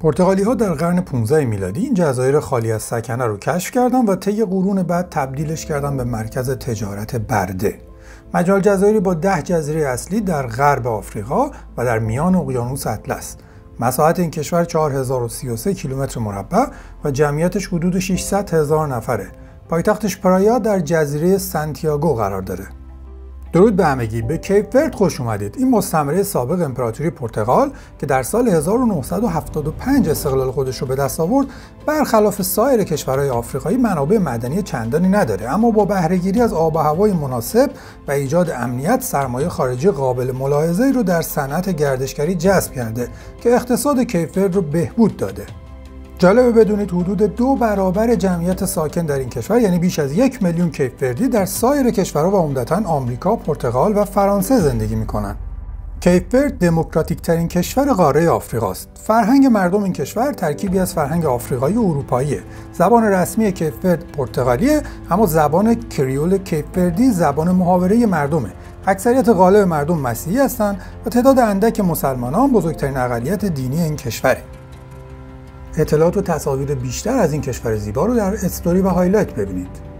پرتغالی‌ها در قرن 15 میلادی این جزایر خالی از سکنه رو کشف کردن و طی قرون بعد تبدیلش کردن به مرکز تجارت برده. مجموع جزایری با 10 جزیره اصلی در غرب آفریقا و در میان اقیانوس اطلس. مساحت این کشور 4033 کیلومتر مربع و جمعیتش حدود 600,000 نفره. پایتختش پرایا در جزیره سانتیاگو قرار داره. درود به همگی، به کیپ ورد خوش اومدید. این مستعمره سابق امپراتوری پرتغال که در سال 1975 استقلال خودش رو به دست آورد، برخلاف سایر کشورهای آفریقایی منابع معدنی چندانی نداره، اما با بهره‌گیری از آب و هوای مناسب و ایجاد امنیت، سرمایه خارجی قابل ملاحظه‌ای رو در صنعت گردشگری جذب کرده که اقتصاد کیپ ورد رو بهبود داده. جالبه بدونید حدود 2 برابر جمعیت ساکن در این کشور، یعنی بیش از 1 میلیون کیپ وردی، در سایر کشورها و عمدتاً آمریکا، پرتغال و فرانسه زندگی میکنن. کیپ ورد دموکراتیک ترین کشور قاره آفریقاست. فرهنگ مردم این کشور ترکیبی از فرهنگ آفریقایی و اروپاییه. زبان رسمی کیپ ورد پرتغالیه، اما زبان کریول کیپ وردی زبان محاوره مردمه. اکثریت غالب مردم مسیحی هستند و تعداد اندک مسلمانان بزرگترین اقلیت دینی این کشوره. اطلاعات و تصاویر بیشتر از این کشور زیبا رو در استوری و هایلایت ببینید.